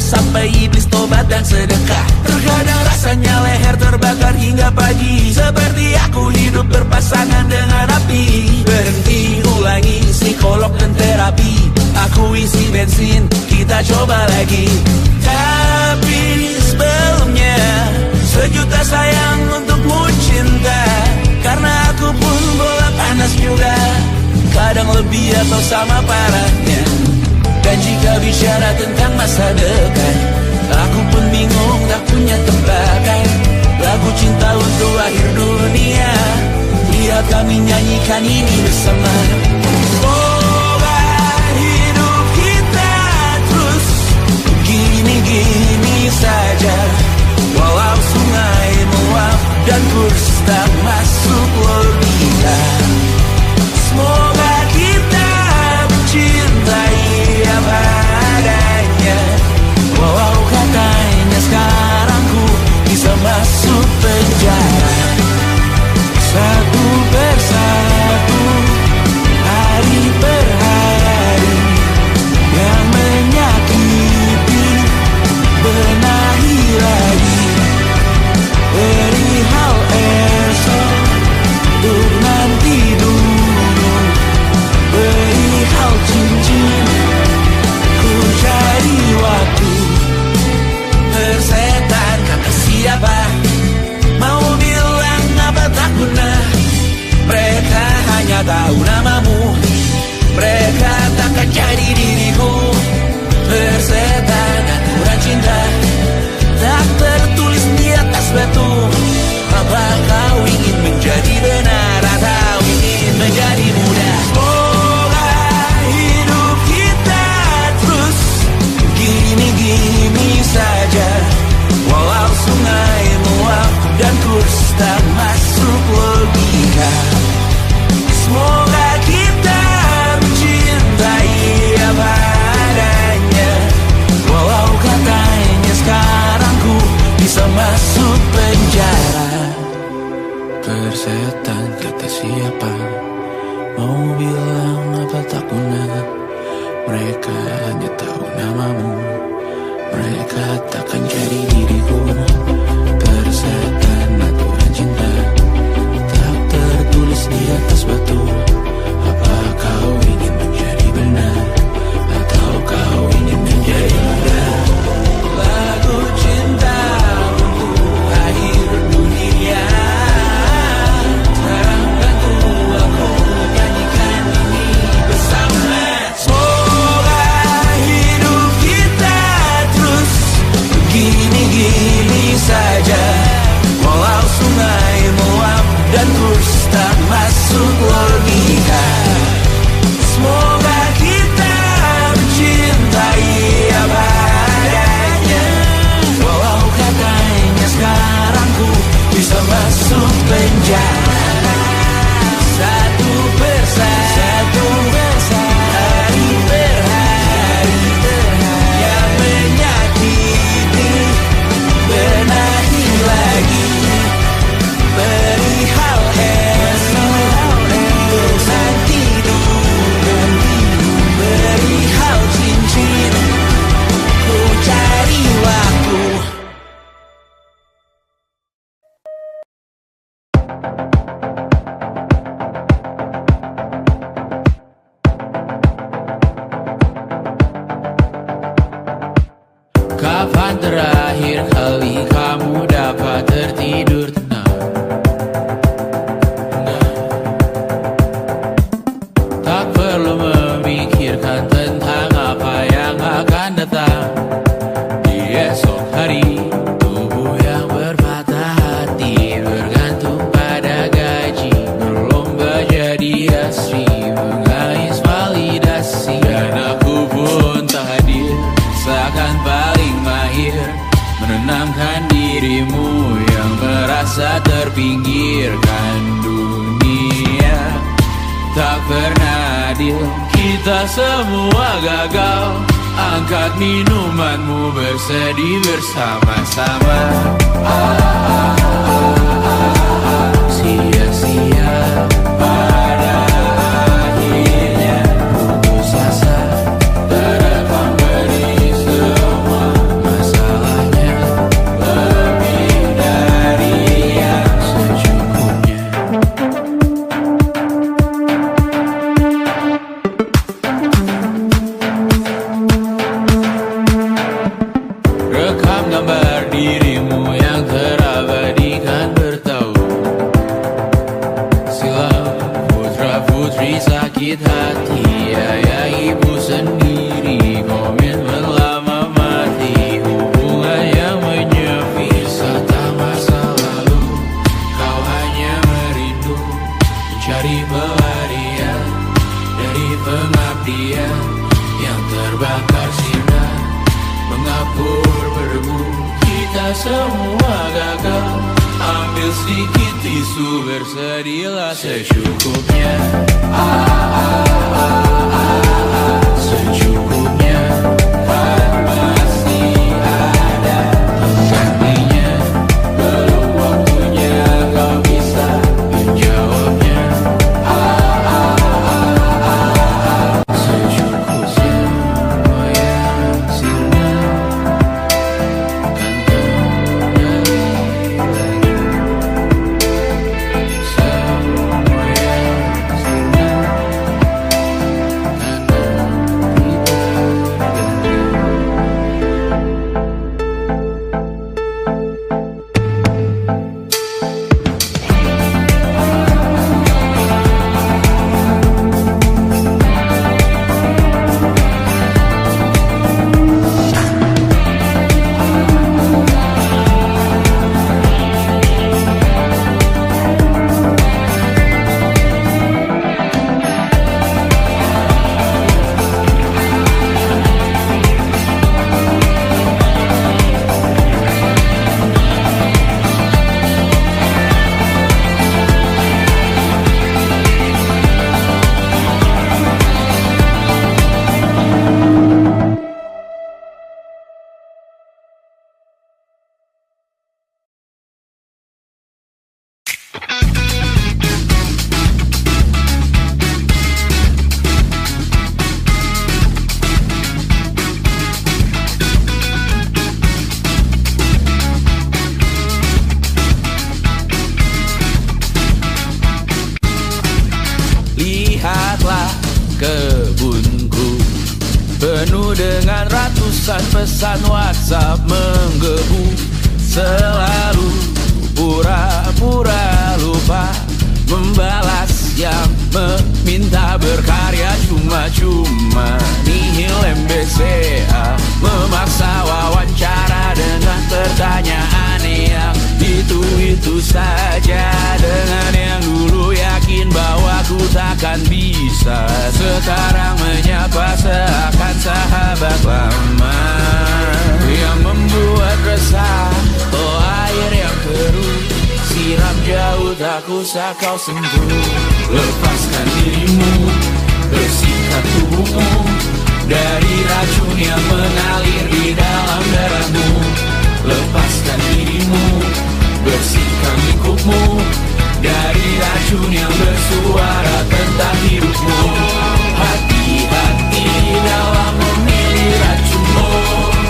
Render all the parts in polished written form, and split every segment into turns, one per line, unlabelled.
sampai iblis tobat dan sedekah. Terkadang rasanya leher terbakar hingga pagi, seperti aku hidup berpasangan dengan api. Berhenti, ulangi psikolog dan terapi. Aku isi bensin, kita coba lagi. Tapi sebelumnya, sejuta sayang untukmu cinta. Karena aku pun bola panas juga, kadang lebih atau sama parahnya. Dan jika bicara tentang masa depan, aku pun bingung tak punya tebakan. Lagu cinta untuk akhir dunia, lihat kami nyanyikan ini bersama. Semoga hidup kita terus gini-gini saja, walau sungai meluap dan kurs tak masuk logika. Semoga kita mencintai apa adanya, walau katanya sekarang ku bisa masuk penjara. Satu persatu, hari per hari, yang menyakiti benahi lagi. Perihal esok, untuk nanti dulu. Perihal cincin, ku cari waktu. Persetan kata siapa, mau bilang apa tak guna. Mereka hanya tahu namamu, mereka takkan jadi diriku. Persetan aturan cinta, tak tertulis di atas batu. Apa kau ingin menjadi benar atau ingin menjadi muda? Semoga hidup kita terus gini-gini saja, walau sungai meluap dan kurs tak masuk logika. Semoga kita mencintai apa adanya, walau katanya sekarang ku bisa masuk penjara. Persetan kata siapa, mau bilang apa tak guna. Mereka hanya tahu namamu, mereka takkan jadi diriku. Persetan aturan cinta, tak tertulis di atas batu. Apa kau ingin menjadi benar atau kau ingin menjadi muda? Lagu cinta untuk akhir dunia, sekarang bantu aku nyanyikan ini bersama. Semoga hidup kita terus gini-gini saja, walau sungai meluap dan kurs tak masuk logika. Semoga kita mencintai apa adanya, walau katanya sekarang ku bisa masuk penjara. Satu persatu, hari per hari, yang menyakiti benahi lagi. Perihal esok, untuk nanti dulu. Perihal cincin, ku cari waktu. Kapan terakhir kali kamu dapat tertidur tenang? Tak perlu memikirkan tentang apa yang akan datang di esok hari. Tubuh yang berpatah hati bergantung pada gaji, berlomba jadi asri, mengais validasi. Dan aku pun tak hadir, seakan paling mahir menenangkan dirimu yang merasa terpinggirkan dunia. Tak pernah adil, kita semua gagal. Angkat minumanmu, bersedih bersama-sama. Sia-sia pada akhirnya putus asa, terekam beri semua Istri sakit hati, ayah ibu sendiri, komen melama mati, hubungan yang menyepi. Wisata masa lalu, kau hanya merindu, mencari pelarian dari pengabdian yang terbakar sinar, mengapur berdebu. Kita semua gagal, ambil sedikit tisu, bersedihlah secukupnya. Secukupnya, kan masih ada penggantinya. Belum waktunya kau bisa menjawabnya. Secukupnya, goyang sinar, kantong dari lagi. Semua yang sinar, lihatlah kebunku, penuh dengan ratusan pesan WhatsApp menggebu. Selalu pura-pura lupa membalas yang meminta berkarya cuma-cuma. Nihil MBCA memaksa wawancara dengan pertanyaan yang itu saja. Dengan yang dulu yakin bahwa ku takkan bisa, sekarang menyapa seakan sahabat lama. Yang membuat resah, oh air yang keruh, siram jauh tak usah kau sentuh. Lepaskan dirimu, bersihkan tubuhmu dari racun yang mengalir di dalam darahmu. Lepaskan dirimu, bersihkan lingkupmu dari racun yang bersuara tentang hidupmu. Hati-hati dalam memilih racunmu.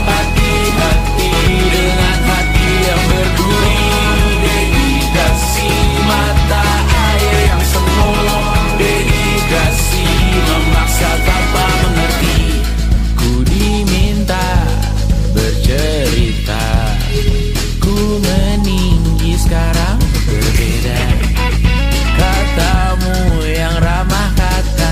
Hati-hati dengan hati yang berduri. Dedikasi mata air yang semu. Dedikasi memaksa tanpa mengerti. Ku diminta bercerita, ku meninggi sekarang berbeda. Katamu yang ramah kata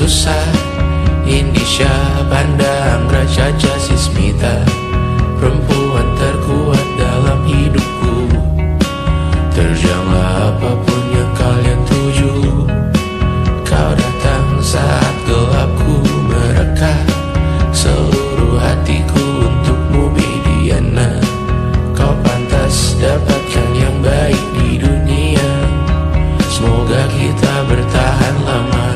susah. Indonesia pandang Raja Jasismita, perempuan terkuat dalam hidupku. Terjanglah apapun yang kalian tuju. Kau datang saat gelapku mereka, seluruh hatiku untukmu Mediana. Kau pantas dapatkan yang baik di dunia. Semoga kita bertahan lama.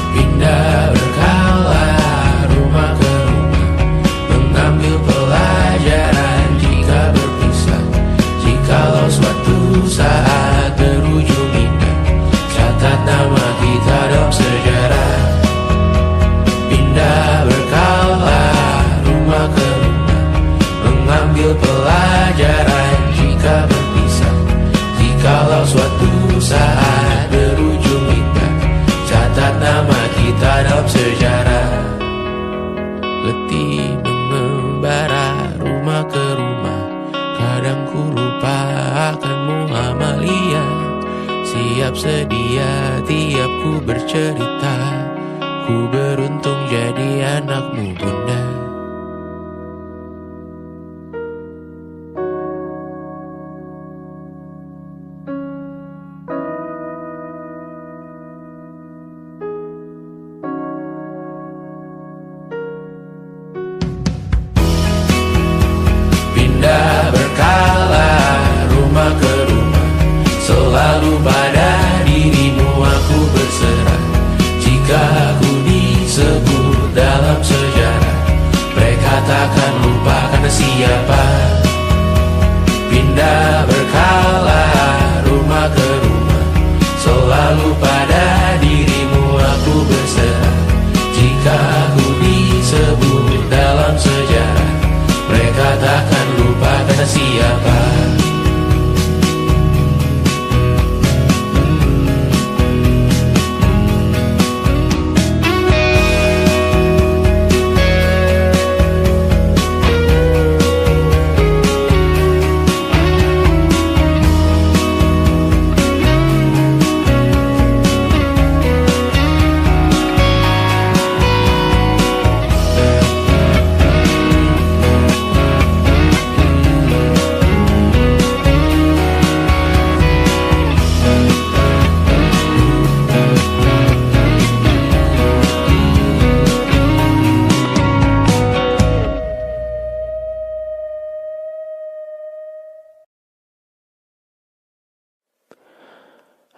Pindah berkala rumah ke rumah, mengambil pelajaran jika berpisah. Jikalau suatu saat berujung indah, catat nama kita dalam sejarah. Pindah berkala rumah ke rumah, mengambil pelajaran jika berpisah. Jikalau suatu saat berujung indah, catat nama kita dalam sejarah. Letih mengembara rumah ke rumah, kadang ku lupa akanmu Amalia. Siap sedia tiap ku bercerita, ku beruntung jadi anakmu bunda. Pindah berkala rumah ke rumah, selalu pada dirimu aku berserah. Jika aku disebut dalam sejarah, mereka takkan lupa karena siapa. Pindah berkala rumah ke rumah, selalu pada dirimu aku berserah. Jika aku disebut dalam sejarah, mereka takkan lupa kata siapa.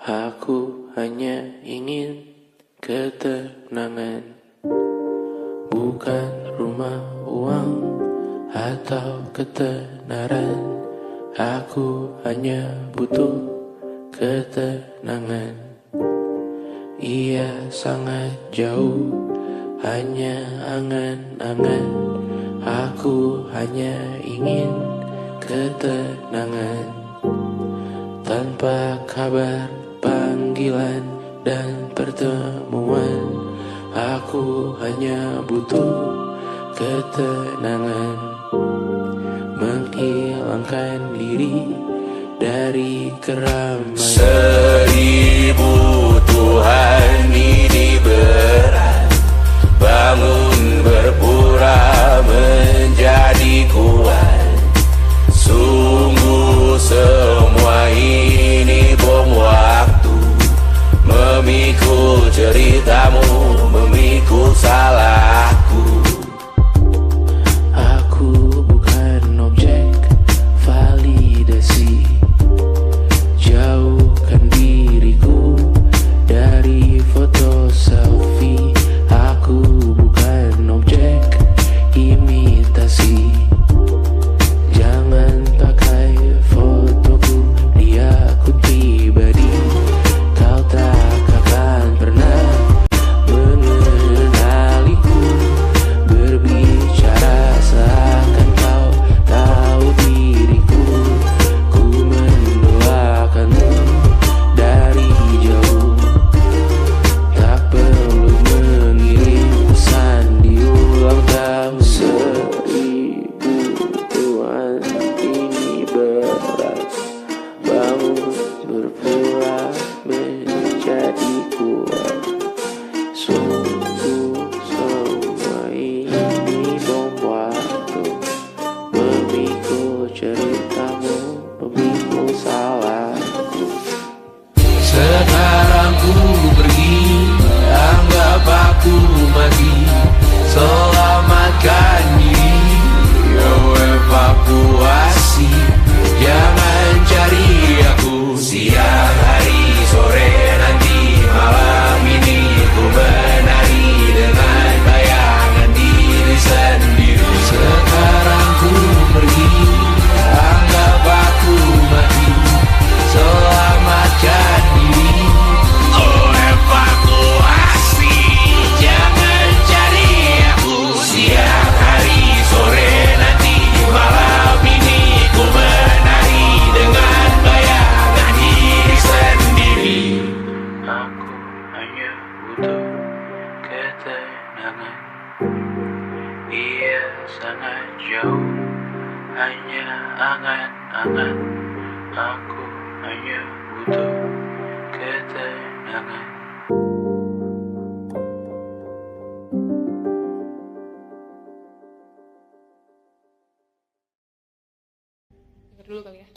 Aku hanya ingin ketenangan, bukan rumah, uang, atau ketenaran. Aku hanya butuh ketenangan. Ia sangat jauh, hanya angan-angan. Aku hanya ingin ketenangan. Tanpa kabar, panggilan dan pertemuan, aku hanya butuh ketenangan. Menghilangkan diri dari keramaian. 1000 Tuhan ini berat, bangun berpura menjadi kuat. Sungguh semua ini bom waktu, memikul ceritamu, memikul salahku. Aku bukan objek validasi, jauhkan diriku dari foto selfie. Aku bukan objek imitasi. hanya angan-angan. Aku hanya butuh ketenangan.
Dengar dulu kali ya.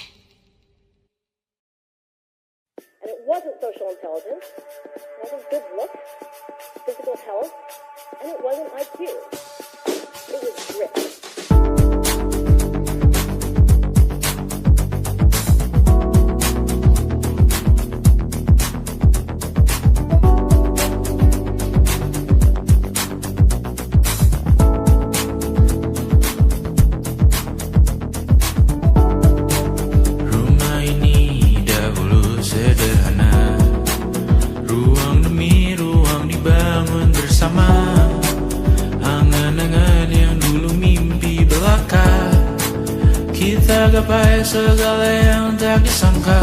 And it wasn't social intelligence, it wasn't good looks, physical health, and it wasn't IQ. It was grit.
Gapai segala yang tak disangka,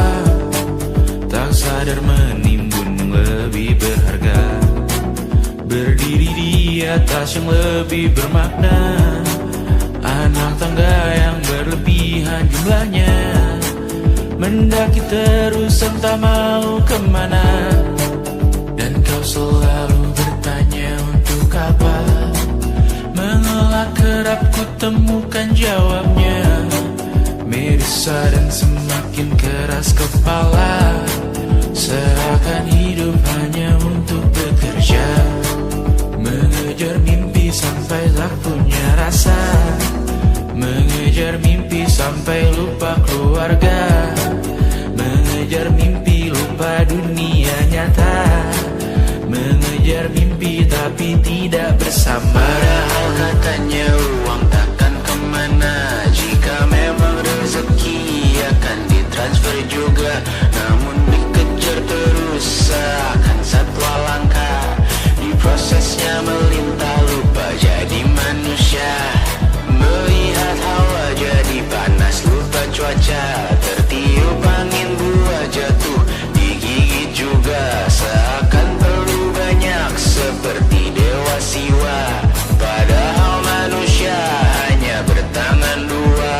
tak sadar menimbun yang lebih berharga, berdiri di atas yang lebih bermakna. Anak tangga yang berlebihan jumlahnya, mendaki terus entah mau kemana. Dan kau selalu bertanya untuk apa, mengelak kerap ku temukan jawabnya. Merisau dan semakin keras kepala, seakan hidup hanya untuk bekerja, mengejar mimpi sampai tak punya rasa, mengejar mimpi sampai lupa keluarga, mengejar mimpi lupa dunia nyata, mengejar mimpi tapi tidak bersama. Padahal katanya uang takkan kemana, jika memang rezeki akan ditransfer juga, namun dikejar terus seakan satwa langka. Di prosesnya melintah lupa jadi manusia, melihat hawa jadi panas lupa cuaca, tertiup angin buah jatuh digigit juga, seakan perlu banyak seperti dewa siwa. Padahal manusia hanya bertangan dua,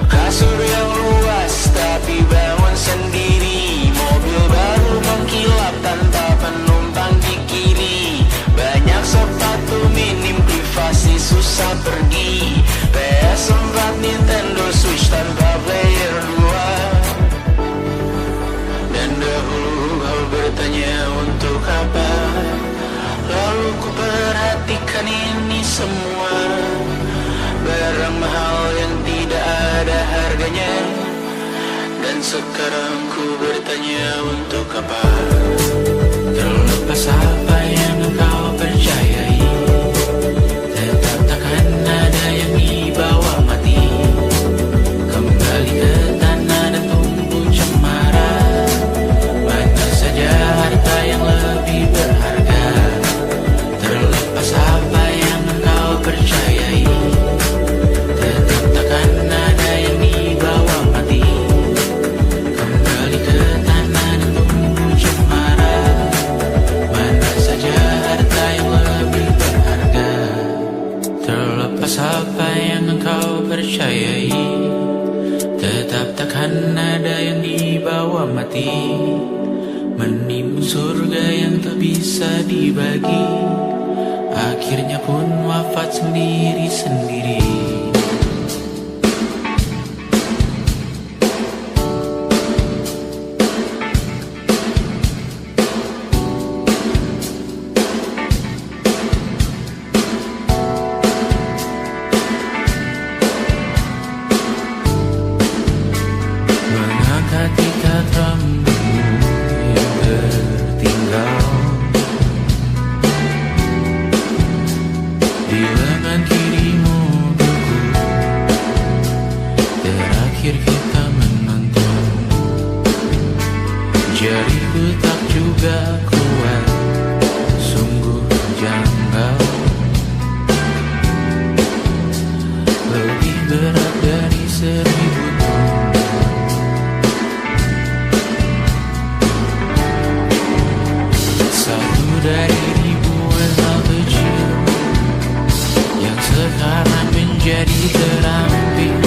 kasur yang luas tapi bangun sendiri, mobil baru mengkilap tanpa penumpang di kiri, banyak sepatu minim privasi susah pergi, PS4 Nintendo Switch tanpa player 2. Dan dahulu kau bertanya untuk apa, lalu ku perhatikan ini semua, barang mahal yang tidak ada harganya. Dan sekarang ku bertanya untuk apa, terlepas apa yang engkau percayai, tetap takkan ada yang dibawa mati, kembali ke tanah dan tumbuh cemara. Mana saja harta yang lebih berharga, terlepas apa yang engkau percayai, tetap takkan ada yang dibawa mati, kembali ke tanah dan tumbuh cemara. Mana saja harta yang lebih berharga, terlepas apa yang engkau percayai, tetap takkan ada yang dibawa mati, menimbun surga yang tak bisa dibagi, akhirnya pun wafat sendiri-sendiri. Mengangkat ikat rambutmu yang tertinggal di lengan kirimu buku, terakhir kita menonton. Jariku tak juga kuat, sungguh janggal, lebih berat dari 1000 ton. Satu dari ribuan hal kecil yang sekarang menjadi terampil.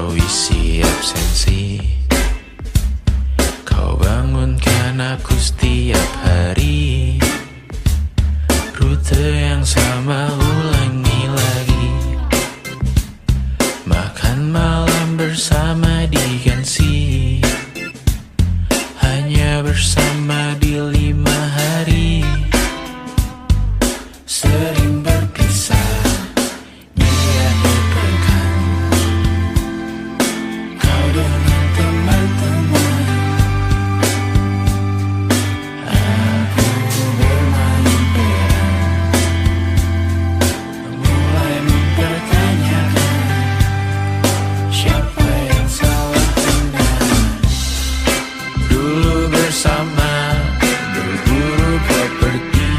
kau isi absensi. Kau bangunkan aku setiap hari. Rute yang sama ulangi lagi. Makan malam bersama diganti. Hanya bersama di 5 hari. Sering berpisah di akhir pekan. Kau dengan teman-teman, aku bermain peran. Mulai mempertanyakan siapa yang salah benar. Dulu bersama berburu properti,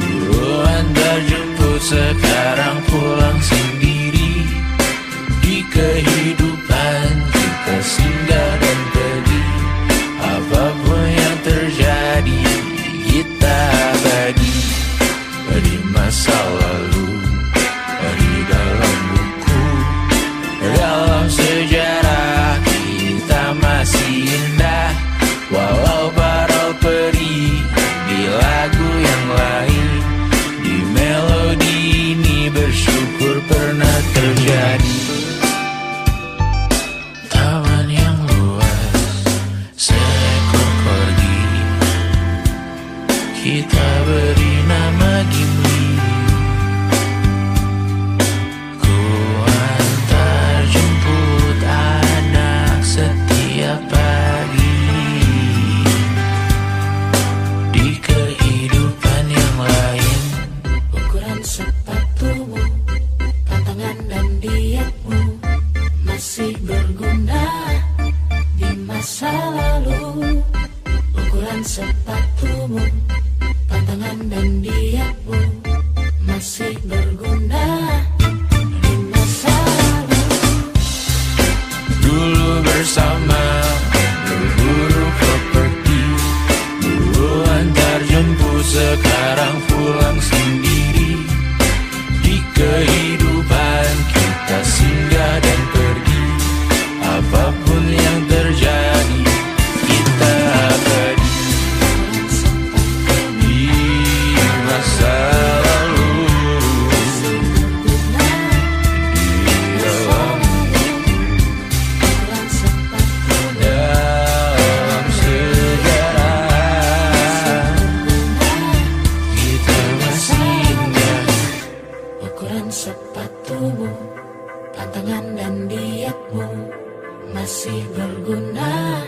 dulu antar jemput, sekarang pulang sendiri. Di kehidupan kita singgah dan pergi. Apapun yang terjadi, kita abadi. Di masa lalu, di dalam buku, dalam sejarah kita masih indah. Walau parau perih di lagu yang lain, di melodi ini bersyukur pernah terjadi. Taman yang luas, seekor corgi, kita beri nama Gimli. Ku antar jemput anak setiap pagi. Di kehidupan yang lain,
ukuran sepatumu, tantangan dan dietmu masih berguna di masa lalu. Ukuran sepatumu, tantangan dan dietmu masih berguna di masa lalu.
dulu bersama berburu properti, dulu antar jemput, sekarang pulang sendiri. Di kehidupan kita singgah dan pergi. Apapun yang terjadi, kita abadi. Di masa lalu, di dalam sejarah kita masih indah.
Ukuran sepatumu, tantangan dan dietmu masih berguna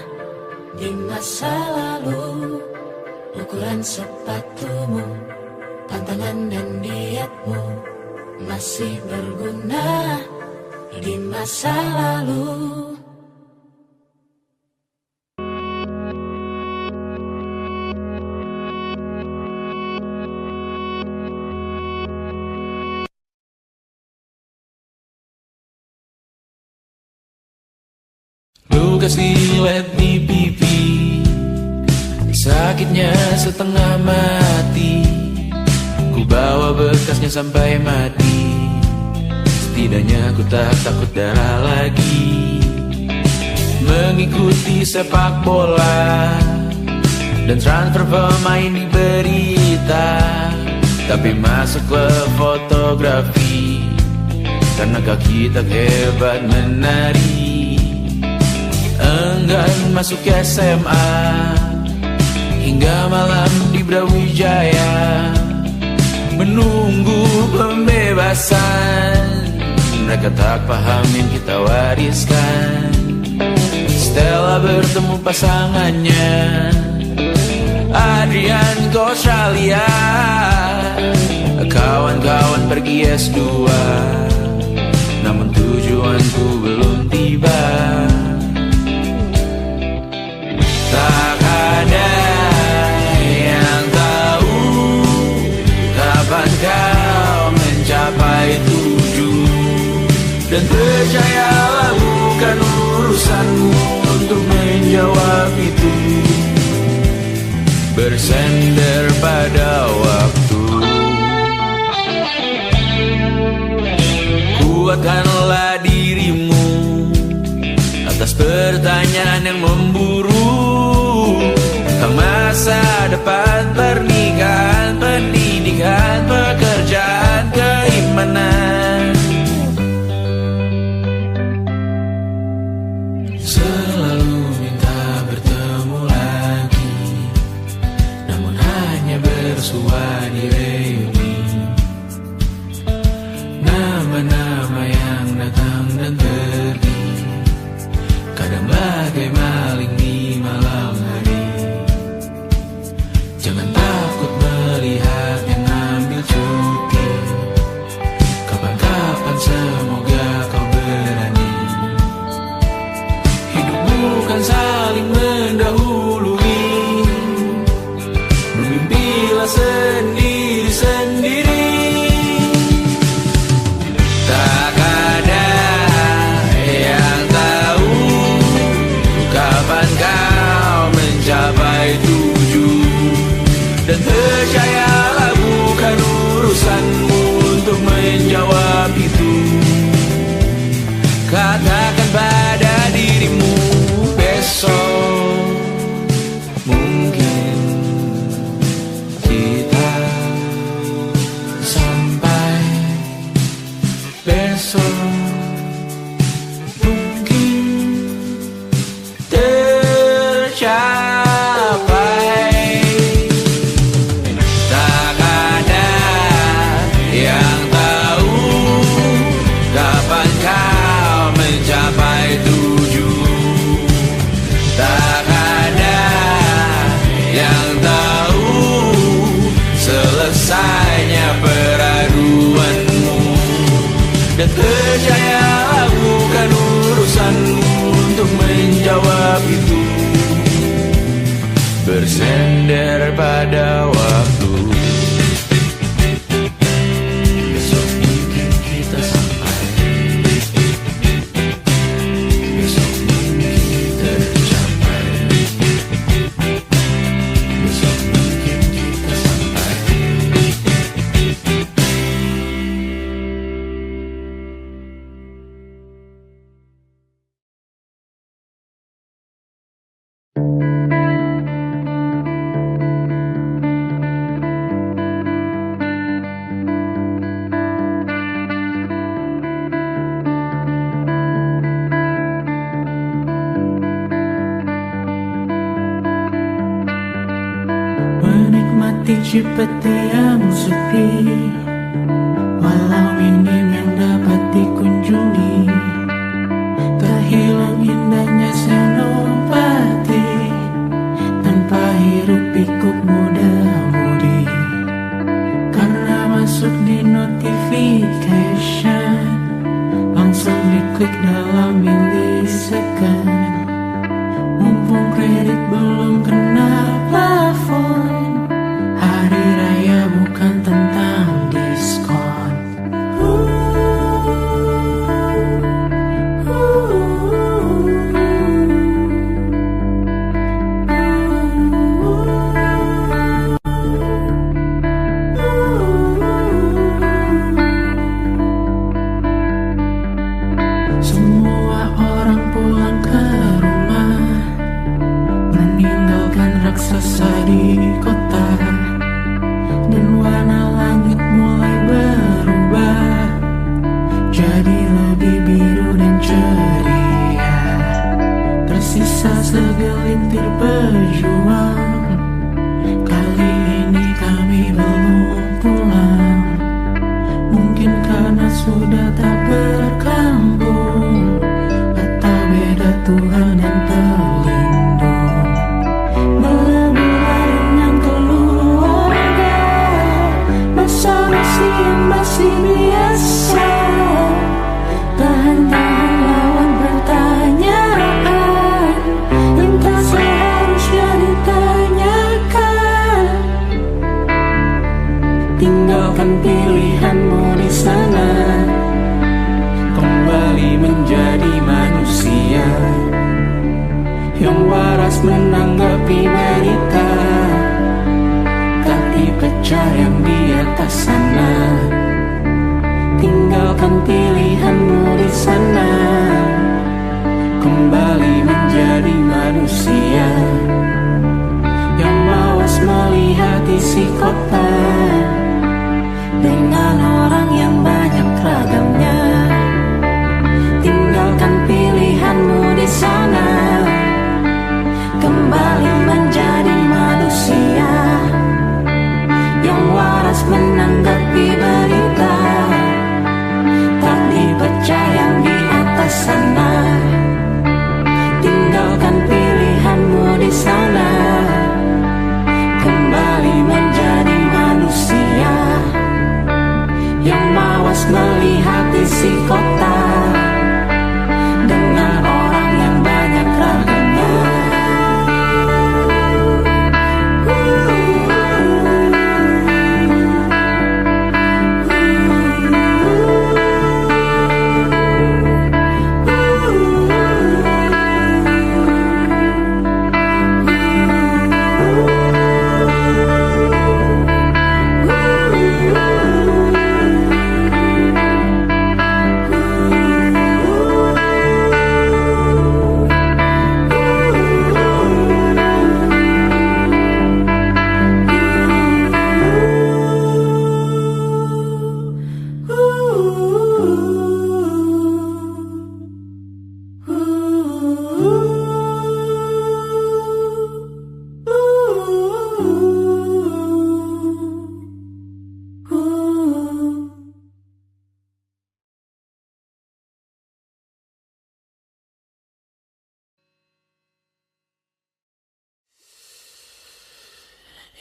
di masa lalu. Ukuran sepatumu, tantangan dan dietmu masih berguna di masa lalu.
Lukas lilet di pipi, sakitnya setengah mati. Ku bawa bekasnya sampai mati. Setidaknya ku tak takut darah lagi. Mengikuti sepak bola dan transfer pemain di berita, tapi masuk klub fotografi karena kaki tak hebat menari. Enggan masuk SMA hingga malam di Brawijaya, menunggu pembebasan. Mereka tak paham yang kita wariskan. Stella bertemu pasangannya, Adrian ke Australia. Kawan-kawan pergi S2, namun tujuanku belum tiba. Tak ada yang tahu kapan kau mencapai tujuan. Dan percayalah bukan urusanmu untuk menjawab itu. Bersender pada waktu. Kuatkanlah dirimu
pendidikan, pekerjaan, keimanan. Selalu minta bertemu lagi, namun hanya bersua di reuni. Nama-nama yang datang dan pergi, kadang bagai maling di malam hari. Jangan takut melihat yang ambil cuti, kapan-kapan semoga kau berani. Hidup bukan saling mendahului, bermimpilah sendiri-sendiri. Tak ada yang tahu kapan kau mencapai tujuan, dan percayalah bukan urusanmu untuk menjawab itu. Katakan pada dirimu besok mungkin kita sampai, besok mungkin tercapai. Tak ada yang tahu kapan kau mencapai tujuan. Tak ada yang tahu selesainya peraduanmu, dan percayalah bukan urusanmu untuk menjawab itu. Bersender pada waktu, besok mungkin kita sampai, besok mungkin tercapai, besok mungkin kita sampai.
Menikmati Cipete yang sepi, walau minim yang dapat dikunjungi. Terhilang indahnya senopati, tanpa hiruk pikuk muda-mudi. Karena masuk di notification, langsung diklik dalam milisekon. Mumpung kredit belum kena plafon, hari raya bukan tentang diskon. Semua orang pulang ke rumah, meninggalkan raksasa di kota, dan warna langit mulai berubah jadi lebih biru dan ceria. Tersisa segelintir pejuang, kali ini kami belum pulang. Mungkin karena sudah tak berkambung, atau beda Tuhan yang terlindung. Berlebihan dengan keluarga, basa-basi yang masih biasa. Tahan-tahan lawan pertanyaan yang tak seharusnya ditanyakan. Tinggalkan pilihanmu di sana, kembali menjadi manusia yang waras menanggapi berita, kaki pecah yang di atas sana. Tinggalkan pilihanmu di sana, kembali menjadi manusia yang mawas melihat isi kota.
dengan orang yang banyak ragamnya. Tinggalkan pilihanmu di sana, kembali menjadi manusia yang waras menanggapi berita tak dipercaya di atas sana. Tinggalkan pilihanmu di sana, kembali menjadi manusia yang mawas melihat isi kota dengan orang yang banyak ragamnya.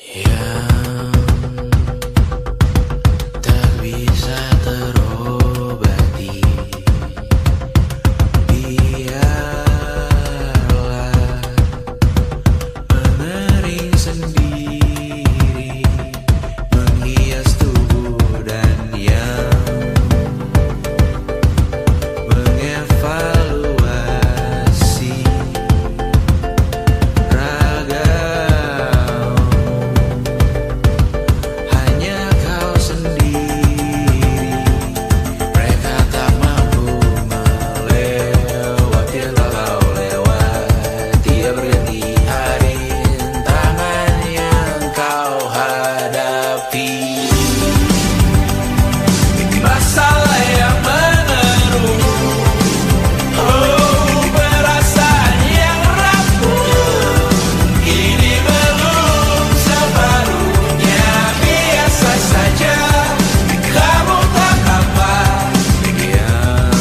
Yang tak bisa terobati, biarlah mengering sendiri, menghias tubuh dan yang mengevaluasi raga. Hanya kau sendiri, mereka tak mampu melewati yang kau lewati. Berganti hari tangan yang kau hadapi. Masalah yang mengeruh, oh perasaan yang rapuh, ini belum separuhnya. Biasa saja, kamu tak apa yang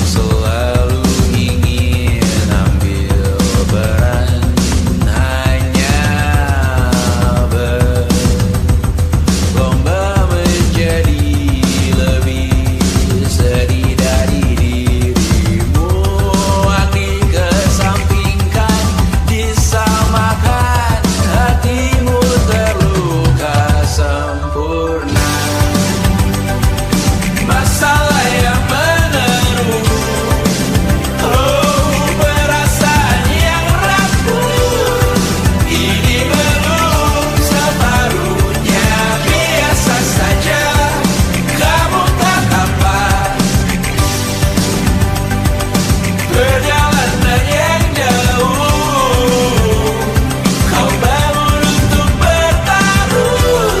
selalu ingin ambil peran, hanya berlomba menjadi lebih sedih dari dirimu. Dikesampingkan, disamakan, hatimu terluka sempurna. Masalah yang meneruh, oh perasaan yang rapuh, ini belum separuhnya. Biasa saja, kamu tak apa. Perjalanan yang jauh, kau bangun untuk bertaruh.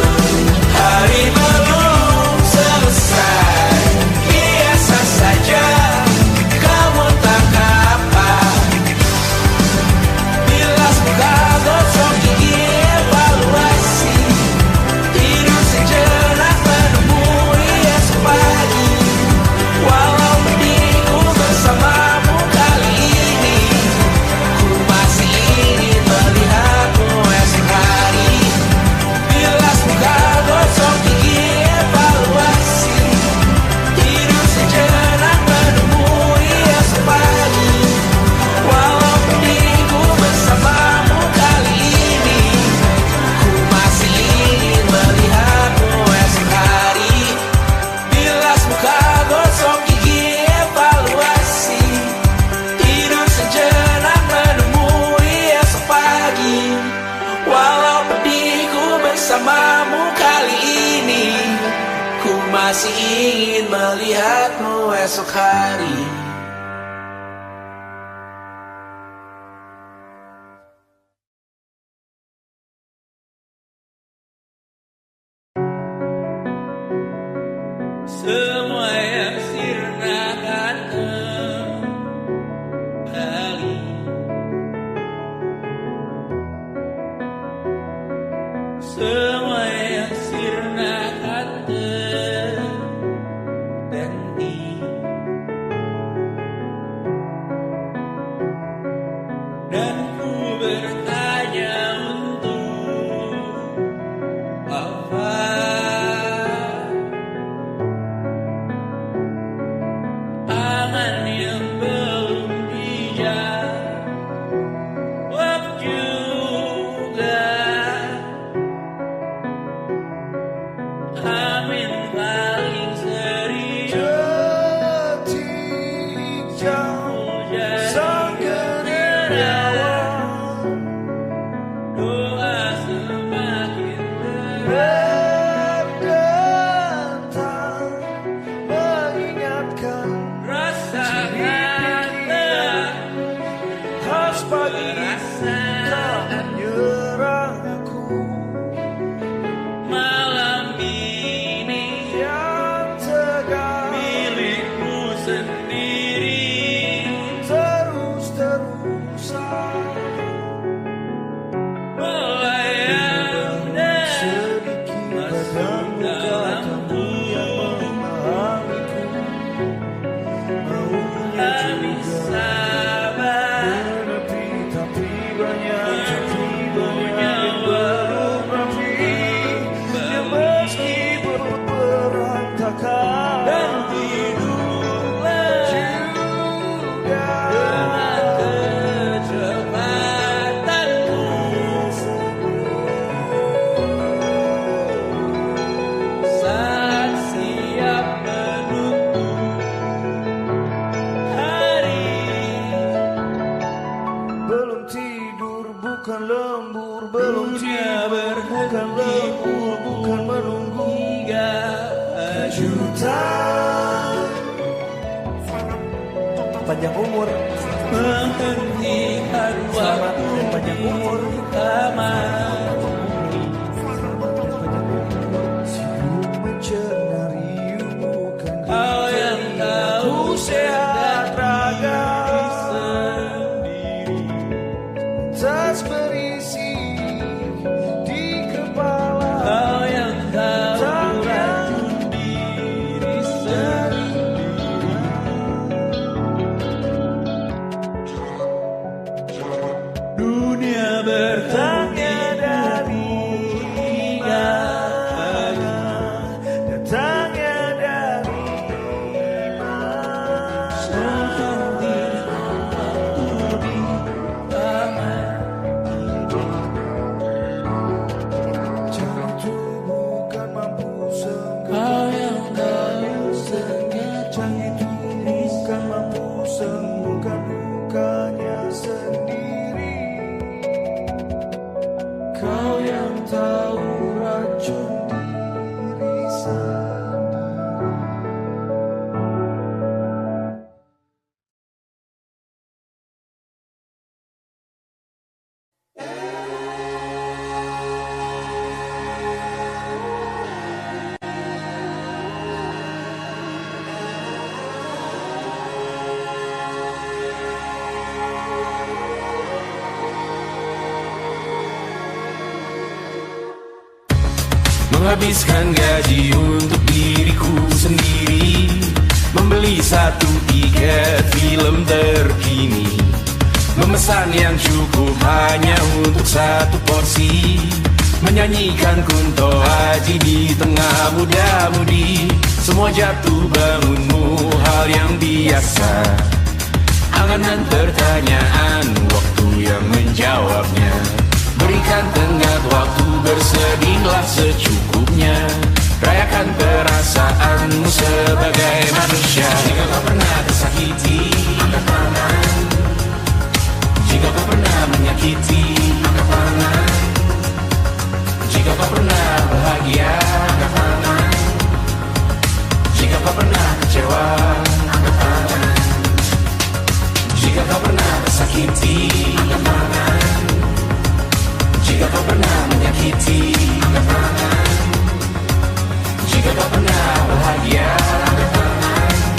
Hari belum selesai, biasa saja, kamu tak apa. Bilas muka, gosok gigi, evaluasi, tidur sejenak, menemui esok pagi. Walau pedihku bersamamu kali ini, ku masih ingin melihatmu esok hari. Bilas muka, gosok gigi, evaluasi, tidur sejenak, menemui esok pagi. Walau pedihku bersamamu kali ini, ku masih ingin melihatmu esok hari. Bilas muka, gosok gigi, evaluasi, tidur sejenak, menemui esok pagi. Walau pedihku bersamamu kali ini, ku masih ingin melihatmu esok hari.
semua yang sirna kata ganti. Dan ku bertanya untuk apa? Angan yang belum dijawab juga. Amin paling serius detik jauh sang generawan. Doa semakin berdentang mengingatkan rasa kata khas pagi tak menyerah aku. Malam ini yang tegar milikku sendiri, terus-terusan melayang dan masuk dalam kami sabar menepi punya belum rapi yang meski berantakan dan tidurlah juga dengan kecepatanku saat siap menutup hari. Belum tidur bukan lembur, belum tidur bukan lembur, bukan menunggu hingga kejutan. Panjang umur, menghentikan waktu panjang umur aman. Sibuk mencenarimu kan kau yang tahu sehat raga sendiri. Tas berisi di kepala kau yang tahu racun diri sendiri. Dunia bertanya dari mana, datangnya dari mana. Menghentikan waktu di taman jantung bukan mampu sembuh. Kau yang tahu sengaja itu bukan mampu sembuhkan lukanya sendiri. Kau yang tahu racun diri sendiri.
Menghabiskan gaji untuk diriku sendiri, membeli satu tiket film terkini, memesan yang cukup hanya untuk satu porsi, menyanyikan kunto haji di tengah muda-mudi. Semua jatuh bangunmu hal yang biasa, angan-angan pertanyaan, waktu yang menjawabnya. Berikan tenggat waktu, bersedihlah secukupnya. Rayakan perasaanmu sebagai manusia. Jika kau pernah tersakiti, angkat tangan. Jika kau pernah menyakiti, angkat tangan. Jika kau pernah bahagia, angkat tangan. Jika kau pernah kecewa, angkat tangan. Jika kau pernah tersakiti, angkat tangan. Jika kau pernah menyakiti, angkat tangan. Jika kau pernah bahagia, angkat tangan.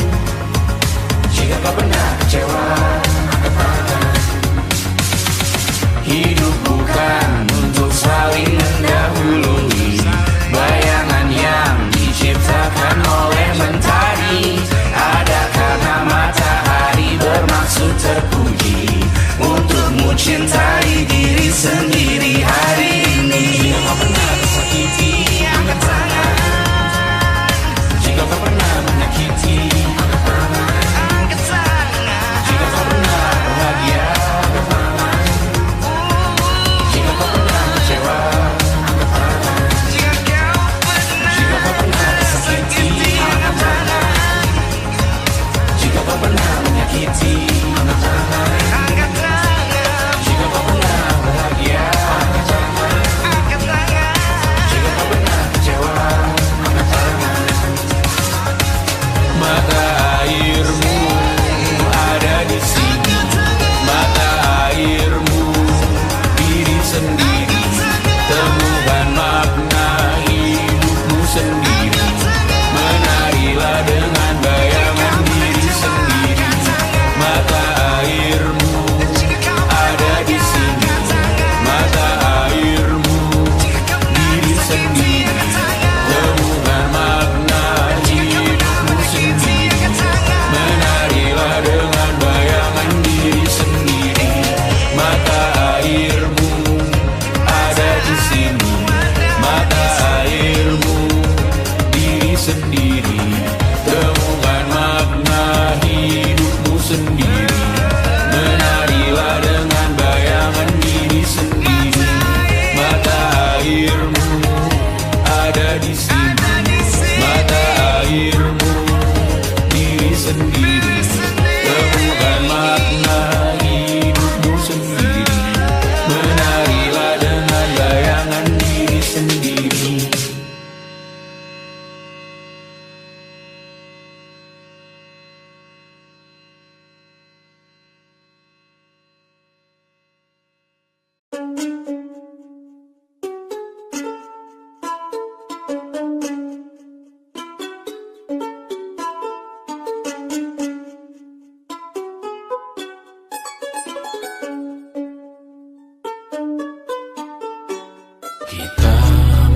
Kita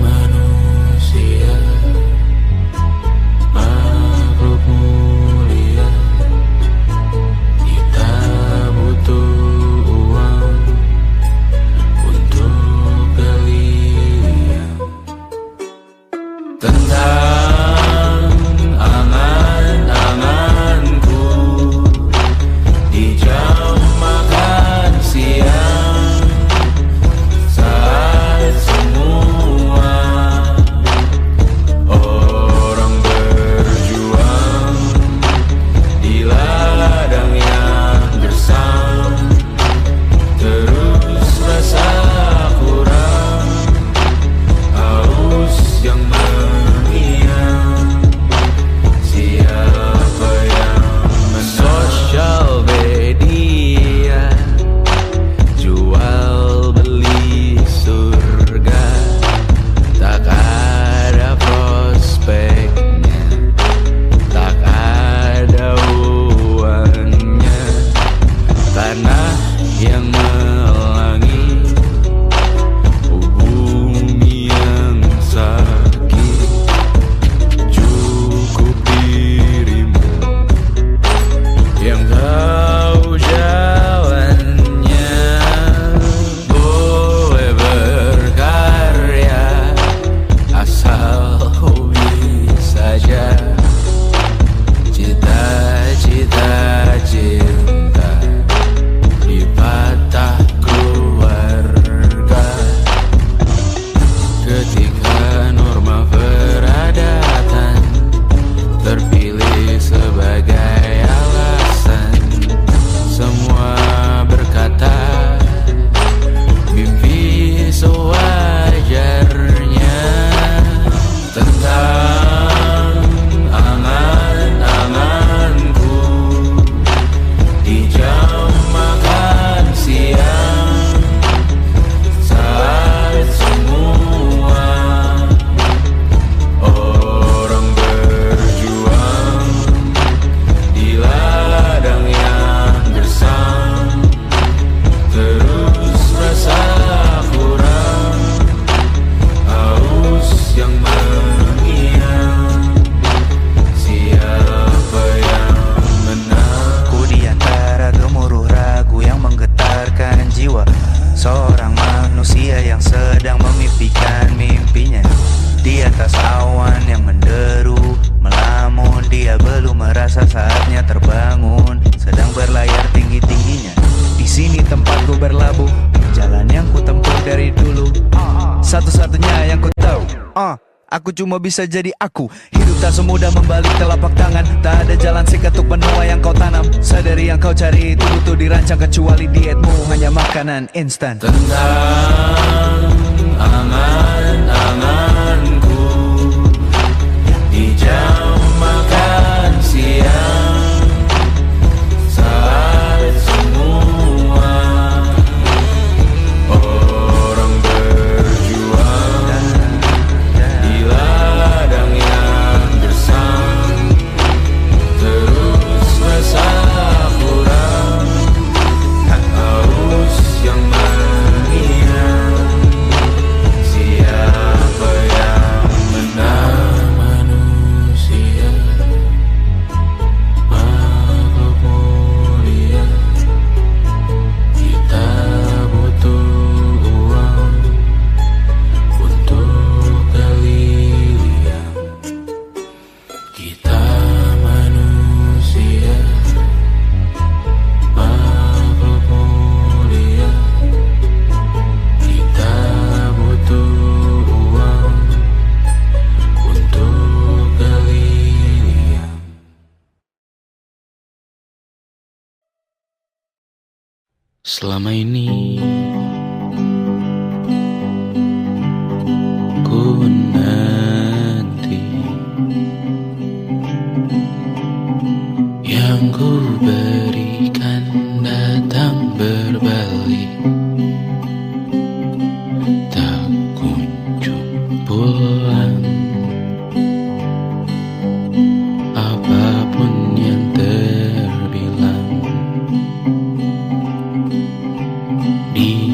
manusia, makhluk mulia. Kita butuh uang untuk berlian. Tentang angan-anganku di jam makan siang, saat semua orang berjuang di ladang yang gersam, terus rasa kurang, haus yang mengiang. Siapa yang sosial media, jual beli surga, tak ada prospeknya, tak ada uangnya. Tanah yang melangi, bumi yang sakit, cukup dirimu yang tahu jalannya. Boleh berkarya asal hobi saja. Cita-cita cinta dipatah keluarga. Ketika norma peradatan terpilih sebagai alasan, semua berkata mimpi sewajarnya. Tentang angan-anganku di jam makan siang, saat semua orang berjuang di ladang yang gersam, terus rasa kurang, haus yang mengiang. Siapa yang menang?
Ku di antara gemuruh ragu yang menggetarkan jiwa seorang manusia yang sedang memimpikan mimpinya. Di atas awan yang menderu, melamun, dia belum merasa saatnya terbangun, sedang berlayar tinggi-tingginya. Di sini tempatku berlabuh, jalan yang ku tempuh dari dulu, satu-satunya yang ku tahu. Aku cuma bisa jadi aku. Hidup tak semudah membalik telapak tangan. Tak ada jalan singkat untuk menuai yang kau tanam. Sadari yang kau cari itu butuh dirancang, kecuali dietmu hanya makanan instan.
Tentang angan-anganku di jam makan siang, saat semua orang berjuang di ladang yang gersam, terus rasa kurang, haus yang mengiang. Siapa yang menang? Manusia, makhluk mulia. Kita butuh uang untuk berlian. Kita manusia, makhluk mulia. Kita butuh uang untuk berlian. Selama ini ku nanti yang ku berikan datang berbalik, tak kunjung pulang. Apapun yang terbilang di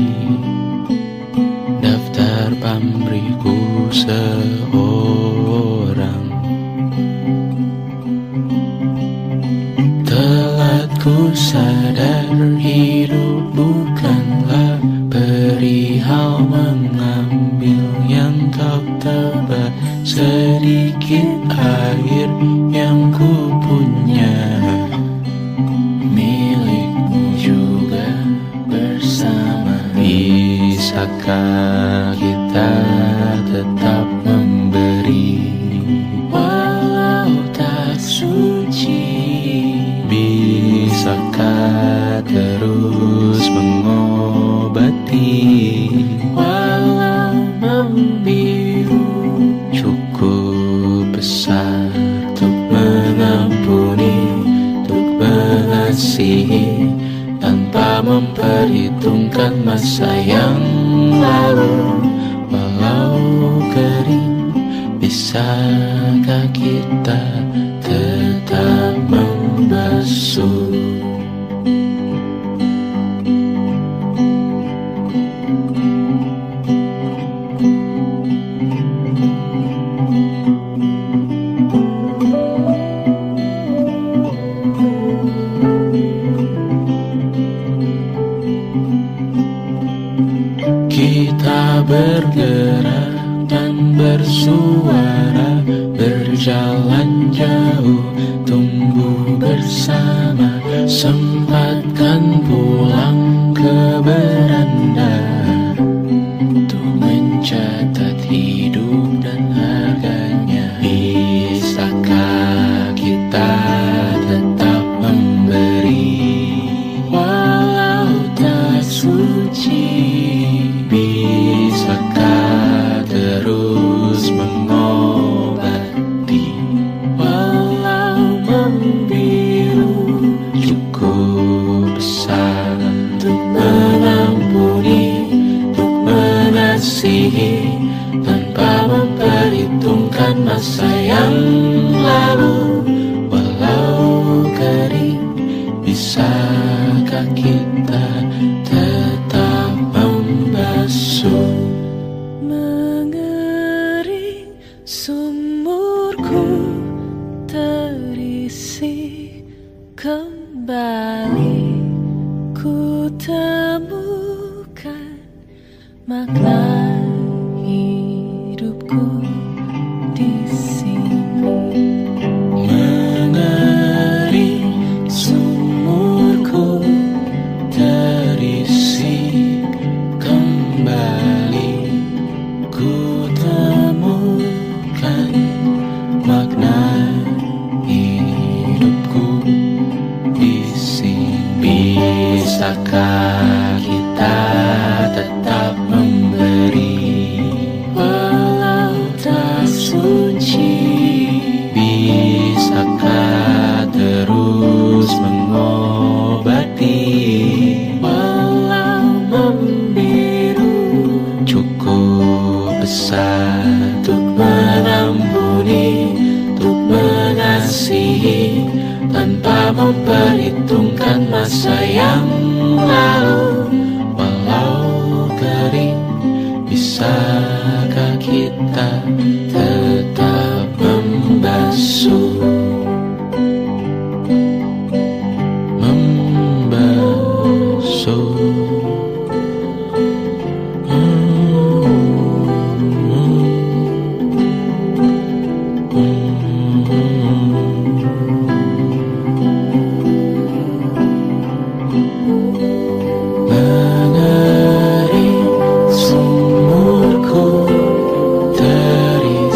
diriku seorang. Telah ku sadar hidup bukanlah perihal mengambil yang kau tebak. Sedikit air yang ku punya milikmu juga bersama. Bisakah kita tetap memberi walau tak suci? Bisakah terus mengobati walau membiru? Cukup besar untuk mengampuni, untuk mengasihi, tanpa memperhitungkan masa yang lalu. Walau kering, bisakah kita tetap membasuh? Kita bergerak dan bersuara, berjalan jauh, tumbuh bersama. Sempatkan pulang ke beranda untuk mencatat hidup dan harganya. Bisakah kita tetap memberi walau tak suci? Bisakah terus mengobati walau membiru? Cukup besar untuk mengampuni, untuk mengasihi, tanpa memperhitungkan masa yang lalu. Walau kering, bisakah kita tetap membasuh?
Mengering sumurku terisi kembali, ku temukan makna hidupku di sini.
Mengering sumurku terisi kembali, ku temukan makna hidupku di sini. Bisakah kita tetap memberi walau tak suci? Bisakah terus mengobati walau membiru? Cukup besar untuk mengampuni, untuk mengasihi, tanpa memperhitungkan masa yang lalu. Walau kering, bisakah kita tetap membasuh? Membasuh. Mengering sumurku terisi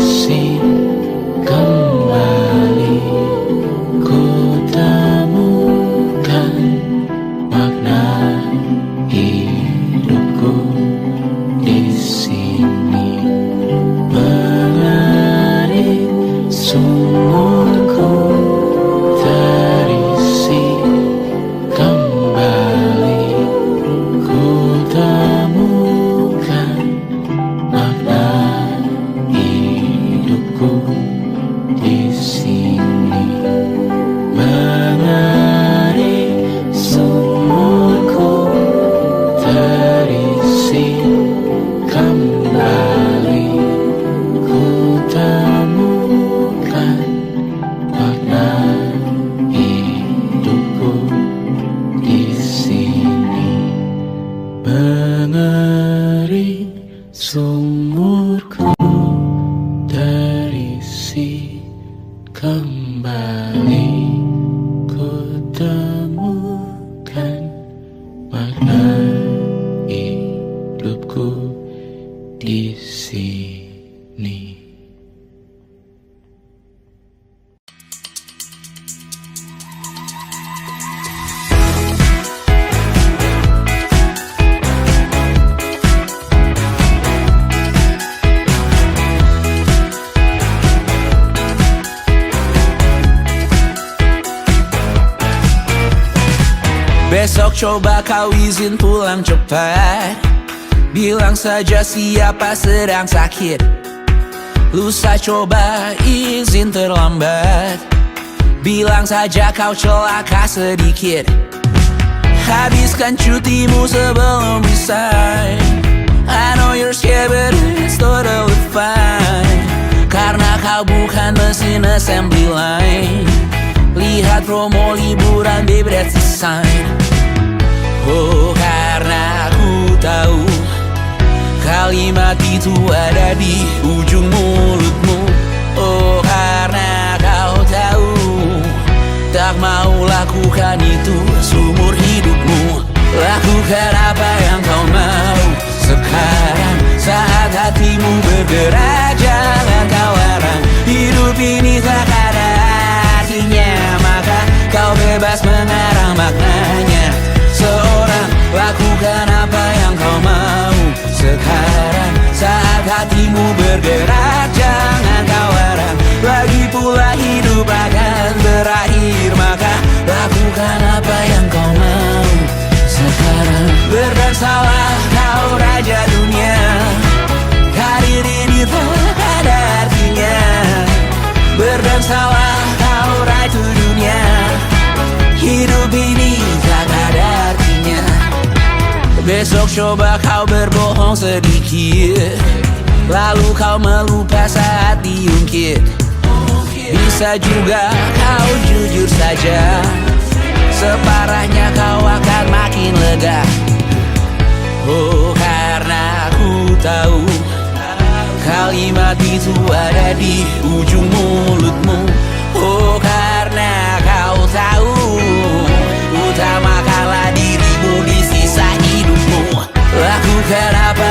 sini.
Besok coba kau izin pulang cepat. Bilang saja siapa sedang sakit. Lusa coba izin terlambat. Bilang saja kau celaka sedikit. Habiskan cutimu sebelum resign. I know you're scared but it's totally fine. Karena kau bukan mesin assembly line. Lihat promo liburan babe, that's a sign. Oh, karena aku tahu kalimat itu ada di ujung mulutmu. Oh, karena kau tahu tak mau lakukan itu seumur hidupmu. Lakukan apa yang kau mau sekarang saat hatimu bergerak. Jangan kau larang, hidup ini tak ada artinya, maka kau bebas mengarang maknanya. Seorang lakukan apa yang kau mau sekarang saat hatimu bergerak. Jangan kau larang, lagi pula hidup akan berakhir, maka lakukan apa yang kau mau sekarang. Berdansalah kau raja dunia, karir ini tak ada artinya. Berdansalah kau ratu dunia, hidup ini tak ada artinya. Besok coba kau berbohong sedikit, lalu kau melupa saat diungkit. Bisa juga kau jujur saja, separahnya kau akan makin lega. Oh, karena aku tahu kalimat itu ada di ujung mulutmu. Oh, karena kau tahu utamakanlah dirimu di sisa hidupmu. Lakukan apa